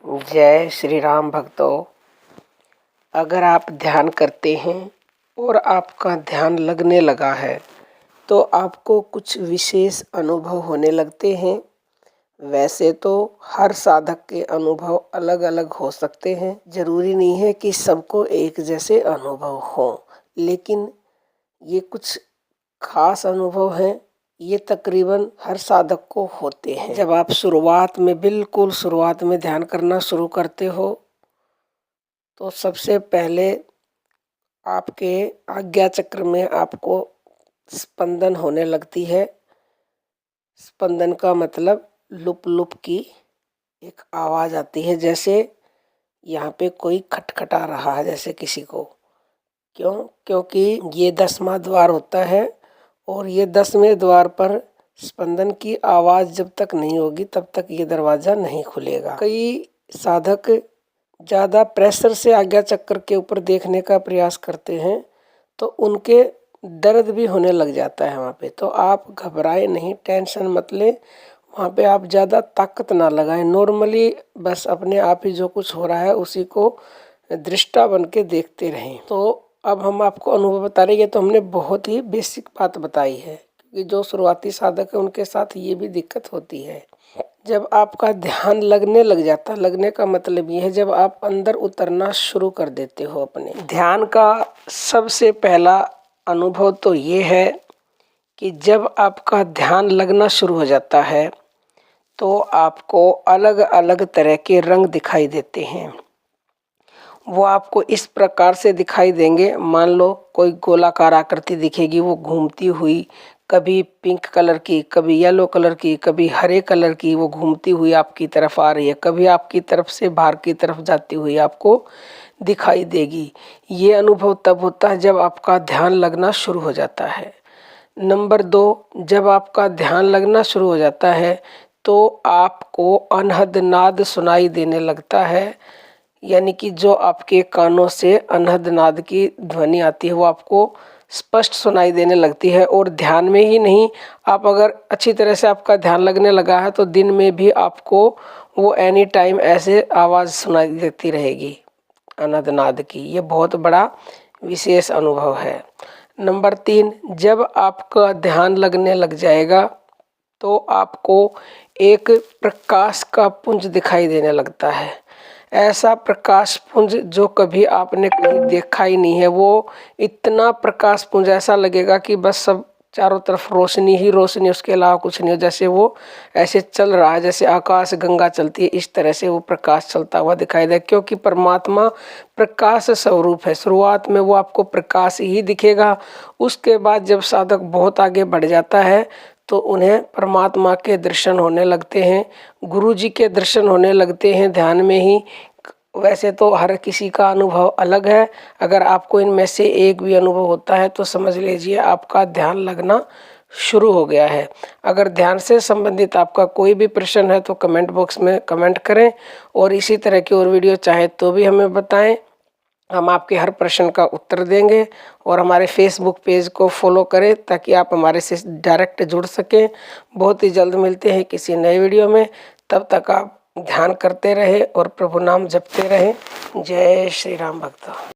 जय श्री राम भक्तों। अगर आप ध्यान करते हैं और आपका ध्यान लगने लगा है तो आपको कुछ विशेष अनुभव होने लगते हैं। वैसे तो हर साधक के अनुभव अलग अलग हो सकते हैं, जरूरी नहीं है कि सबको एक जैसे अनुभव हो, लेकिन ये कुछ खास अनुभव हैं। ये तकरीबन हर साधक को होते हैं। जब आप बिल्कुल शुरुआत में ध्यान करना शुरू करते हो तो सबसे पहले आपके आज्ञा चक्र में आपको स्पंदन होने लगती है। स्पंदन का मतलब लुप लुप की एक आवाज आती है, जैसे यहाँ पे कोई खटखटा रहा है, जैसे किसी को। क्योंकि ये 10वां द्वार होता है और ये 10वें द्वार पर स्पंदन की आवाज जब तक नहीं होगी तब तक ये दरवाजा नहीं खुलेगा। कई साधक ज्यादा प्रेशर से आज्ञा चक्र के ऊपर देखने का प्रयास करते हैं तो उनके दर्द भी होने लग जाता है वहाँ पे। तो आप घबराए नहीं, टेंशन मत ले, वहाँ पे आप ज्यादा ताकत ना लगाएं। नॉर्मली बस अपने आप ही जो कुछ हो रहा है उसी को दृष्टा बन के देखते रहें। तो अब हम आपको अनुभव बता रहे हैं। तो हमने बहुत ही बेसिक बात बताई है, क्योंकि जो शुरुआती साधक है उनके साथ ये भी दिक्कत होती है। जब आपका ध्यान लगने लग जाता, लगने का मतलब ये है जब आप अंदर उतरना शुरू कर देते हो अपने ध्यान का। सबसे पहला अनुभव तो ये है कि जब आपका ध्यान लगना शुरू हो जाता है तो आपको अलग अलग तरह के रंग दिखाई देते हैं। वो आपको इस प्रकार से दिखाई देंगे, मान लो कोई गोलाकार आकृति दिखेगी, वो घूमती हुई, कभी पिंक कलर की, कभी येलो कलर की, कभी हरे कलर की, वो घूमती हुई आपकी तरफ आ रही है, कभी आपकी तरफ से बाहर की तरफ जाती हुई आपको दिखाई देगी। ये अनुभव तब होता है जब आपका ध्यान लगना शुरू हो जाता है। नंबर 2, जब आपका ध्यान लगना शुरू हो जाता है तो आपको अनहद नाद सुनाई देने लगता है, यानी कि जो आपके कानों से अनहद नाद की ध्वनि आती है वो आपको स्पष्ट सुनाई देने लगती है। और ध्यान में ही नहीं, आप अगर अच्छी तरह से आपका ध्यान लगने लगा है तो दिन में भी आपको वो एनी टाइम ऐसे आवाज़ सुनाई देती रहेगी अनहद नाद की। ये बहुत बड़ा विशेष अनुभव है। नंबर 3, जब आपका ध्यान लगने लग जाएगा तो आपको एक प्रकाश का पुंज दिखाई देने लगता है। ऐसा प्रकाश पुंज जो कभी आपने कहीं देखा ही नहीं है। वो इतना प्रकाश पुंज ऐसा लगेगा कि बस सब चारों तरफ रोशनी ही रोशनी, उसके अलावा कुछ नहीं हो। जैसे वो ऐसे चल रहा है, जैसे आकाश गंगा चलती है, इस तरह से वो प्रकाश चलता हुआ दिखाई दे। क्योंकि परमात्मा प्रकाश स्वरूप है। शुरुआत में वो आपको प्रकाश ही दिखेगा। उसके बाद जब साधक बहुत आगे बढ़ जाता है तो उन्हें परमात्मा के दर्शन होने लगते हैं, गुरु जी के दर्शन होने लगते हैं ध्यान में ही। वैसे तो हर किसी का अनुभव अलग है। अगर आपको इनमें से एक भी अनुभव होता है तो समझ लीजिए आपका ध्यान लगना शुरू हो गया है। अगर ध्यान से संबंधित आपका कोई भी प्रश्न है तो कमेंट बॉक्स में कमेंट करें, और इसी तरह की और वीडियो चाहे तो भी हमें बताएं। हम आपके हर प्रश्न का उत्तर देंगे। और हमारे फेसबुक पेज को फॉलो करें ताकि आप हमारे से डायरेक्ट जुड़ सकें। बहुत ही जल्द मिलते हैं किसी नए वीडियो में। तब तक आप ध्यान करते रहें और प्रभु नाम जपते रहें। जय श्री राम भक्तों।